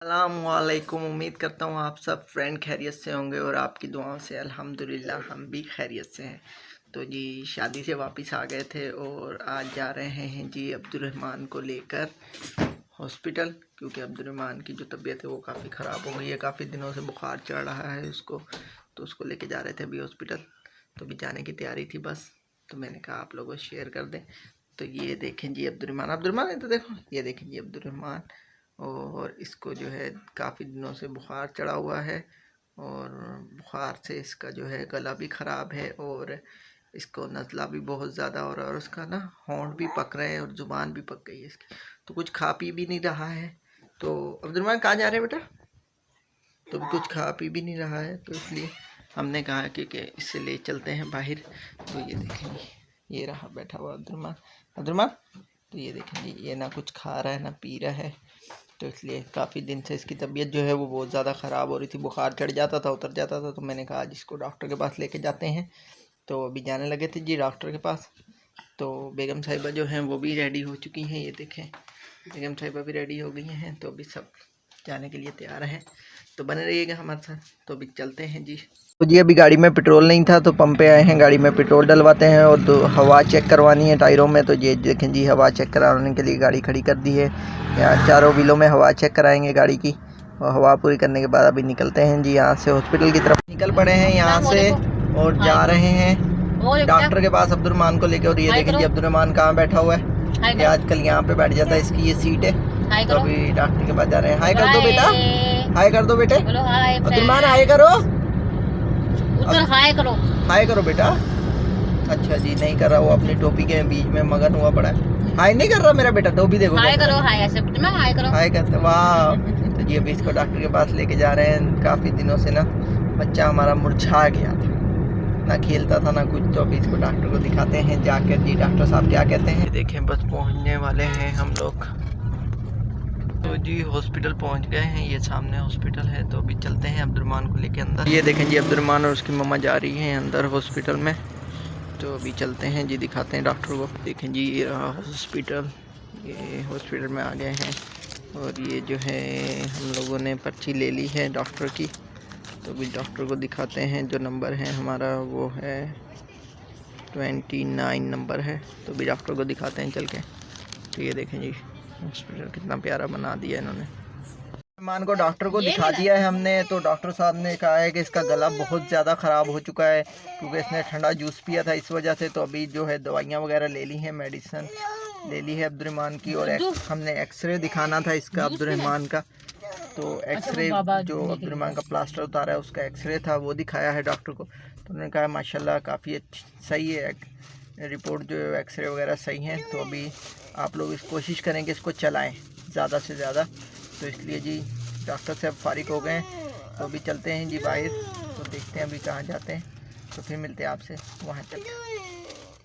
अस्सलामुअलैकुम। उम्मीद करता हूँ आप सब फ्रेंड खैरियत से होंगे और आपकी दुआओं से अल्हम्दुलिल्लाह हम भी खैरियत से हैं। तो जी शादी से वापस आ गए थे और आज जा रहे हैं जी अब्दुर्रहमान को लेकर हॉस्पिटल, क्योंकि अब्दुर्रहमान की जो तबीयत है वो काफ़ी ख़राब हो गई है। काफ़ी दिनों से बुखार चढ़ रहा है उसको, तो उसको लेके जा रहे थे अभी हॉस्पिटल। तो अभी जाने की तैयारी थी बस, तो मैंने कहा आप लोगों को शेयर कर दें। तो ये देखें जी अब्दुर्रहमान, तो देखो ये देखें जी अब्दुर्रहमान। और इसको जो है काफ़ी दिनों से बुखार चढ़ा हुआ है और बुखार से इसका जो है गला भी ख़राब है और इसको नज़ला भी बहुत ज़्यादा हो रहा है और उसका ना होंठ भी पक रहे हैं और ज़ुबान भी पक गई है इसकी, तो कुछ खा पी भी नहीं रहा है। तो अब्दुर्रहमान कहाँ जा रहे हैं बेटा? तो भी कुछ खा पी भी नहीं रहा है, तो इसलिए हमने कहा कि इससे ले चलते हैं बाहर। तो ये देखेंगे, ये रहा बैठा हुआ अब्दुर्रहमान। तो ये देखेंगे, ये ना कुछ खा रहा है ना पी रहा है, तो इसलिए काफ़ी दिन से इसकी तबीयत जो है वो बहुत ज़्यादा ख़राब हो रही थी। बुखार चढ़ जाता था, उतर जाता था, तो मैंने कहा आज इसको डॉक्टर के पास लेके जाते हैं। तो अभी जाने लगे थे जी डॉक्टर के पास। तो बेगम साहिबा जो हैं वो भी रेडी हो चुकी हैं, ये देखें बेगम साहिबा भी रेडी हो गई हैं। तो अभी सब जाने के लिए तैयार हैं, तो बने रहिएगा हमारे साथ। तो अभी चलते हैं जी। तो जी अभी गाड़ी में पेट्रोल नहीं था तो पंप पे आए हैं, गाड़ी में पेट्रोल डलवाते हैं और तो हवा चेक करवानी है टायरों में। तो ये देखें जी हवा चेक कराने के लिए गाड़ी खड़ी कर दी है। यहाँ चारों व्हीलों में हवा चेक कराएंगे गाड़ी की, और हवा पूरी करने के बाद अभी निकलते हैं जी यहाँ से। हॉस्पिटल की तरफ निकल पड़े हैं यहाँ से और जा रहे हैं डॉक्टर के पास अब्दुर्रहमान को लेकर। और ये देखें जी अब्दुर्रहमान कहाँ बैठा हुआ है, ये आजकल यहाँ पे बैठ जाता है, इसकी ये सीट है। तो अभी डॉक्टर के पास जा रहे हैं। हाय कर दो बेटा, हाय कर दो बेटे। अब्दुर्रहमान हाय करो, हाय करो, हाय करो बेटा। अच्छा जी नहीं कर रहा, वो अपनी टोपी के बीच में मगन हुआ पड़ा है। हाय नहीं कर रहा मेरा बेटा, टोपी देखो। हाय करो, हाय ऐसे मैं हाय करो, हाय करते। वाह। तो जी अभी इसको डॉक्टर के पास लेके जा रहे हैं। काफ़ी दिनों से ना बच्चा हमारा मुरझा गया था, ना खेलता था ना कुछ। तो अभी इसको डॉक्टर को दिखाते हैं जाकर जी डॉक्टर साहब क्या कहते हैं। देखें बस पहुंचने वाले हैं हम लोग। तो जी हॉस्पिटल पहुंच गए हैं, ये सामने हॉस्पिटल है। तो अभी चलते हैं अब्दुर्रहमान को लेके अंदर। ये देखें जी अब्दुर्रहमान और उसकी मम्मा जा रही हैं अंदर हॉस्पिटल में। तो अभी चलते हैं जी, दिखाते हैं डॉक्टर को। देखें जी ये रहा हॉस्पिटल, ये हॉस्पिटल में आ गए हैं। और ये जो है हम लोगों ने पर्ची ले ली है डॉक्टर की। तो अभी डॉक्टर को दिखाते हैं, जो नंबर है हमारा वो है 29 नंबर है। तो अभी डॉक्टर को दिखाते हैं चल के। तो ये देखें जी हॉस्पिटल कितना प्यारा बना दिया इन्होंने। मान को डॉक्टर को दिखा दिया है हमने। तो डॉक्टर साहब ने कहा है कि इसका गला बहुत ज़्यादा ख़राब हो चुका है, क्योंकि इसने ठंडा जूस पिया था इस वजह से। तो अभी जो है दवाइयाँ वगैरह ले ली हैं, मेडिसिन ले ली है अब्दुर्रहमान की। और हमने एक्सरे दिखाना था इसका अब्दुर्रहमान का। तो एक्सरे जो अब्दुर्रहमान का प्लास्टर उतारा है उसका एक्सरे था, वो दिखाया है डॉक्टर को। तो उन्होंने कहा माशाल्लाह काफ़ी सही है, रिपोर्ट जो है एक्सरे वगैरह सही हैं। तो अभी आप लोग इस कोशिश करें कि इसको चलाएँ ज़्यादा से ज़्यादा। तो इसलिए जी डॉक्टर से अब फारिग हो गए, तो अभी चलते हैं जी बाहर। तो देखते हैं अभी कहाँ जाते हैं, तो फिर मिलते हैं आपसे वहाँ चलते हैं।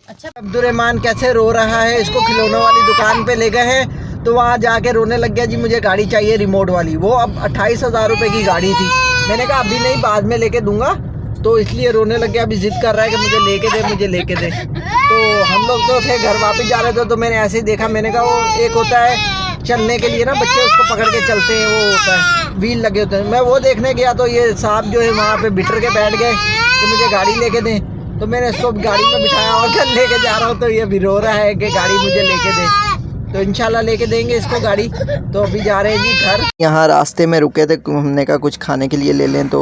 अच्छा अब्दुर्रहमान कैसे रो रहा है, इसको खिलौनों वाली दुकान पे ले गए हैं, तो वहाँ जाके रोने लग गया जी मुझे गाड़ी चाहिए रिमोट वाली। वो अब 28,000 रुपये की गाड़ी थी। मैंने कहा अभी नहीं बाद में लेके दूंगा, तो इसलिए रोने लग गया। अभी जिद कर रहा है कि मुझे लेके दे, मुझे लेके दे। तो हम लोग तो थे घर वापस जा रहे थे, तो मैंने ऐसे ही देखा। मैंने कहा वो एक होता है चलने के लिए ना बच्चे उसको पकड़ के चलते हैं, वो होता है व्हील लगे होते हैं। मैं वो देखने गया तो ये साहब जो है वहाँ पे बिटर के बैठ गए कि मुझे गाड़ी लेके दें। तो मैंने इसको गाड़ी में बिठाया और घर लेके जा रहा हूँ, तो ये भी रो रहा है कि गाड़ी मुझे लेके दे। तो इंशाल्लाह लेके देंगे इसको गाड़ी। तो अभी जा रहे हैं जी घर। यहाँ रास्ते में रुके थे, हमने कहा कुछ खाने के लिए ले लें। तो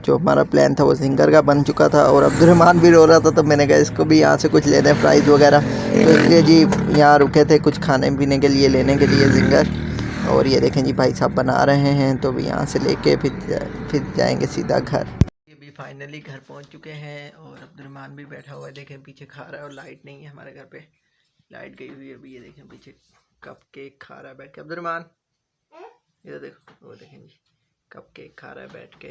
जो हमारा प्लान था वो जिंगर का बन चुका था और अब्दुर्रहमान भी रो रहा था, तो मैंने कहा इसको भी यहाँ से कुछ ले दें फ्राइज़ वगैरह। तो इसलिए जी यहाँ रुके थे कुछ खाने पीने के लिए लेने के लिए जिंगर। और ये देखें जी भाई साहब बना रहे हैं, तो भी यहाँ से लेके फिर जाएंगे सीधा घर। ये भी फाइनली घर पहुँच चुके हैं और अब्दुर्रहमान भी बैठा हुआ है, देखें पीछे खा रहा है। और लाइट नहीं है हमारे घर पे, लाइट गई हुई है अभी। ये देखें पीछे कप केक खा रहा है बैठ के अब्दुर्रहमान, ये देखो वो देखें जी कप केक खा रहा है बैठ के।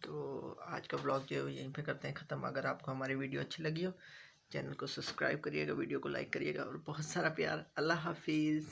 तो आज का ब्लॉग जो है यहीं पे करते हैं ख़त्म। अगर आपको हमारी वीडियो अच्छी लगी हो, चैनल को सब्सक्राइब करिएगा, वीडियो को लाइक करिएगा और बहुत सारा प्यार। अल्लाह हाफिज़।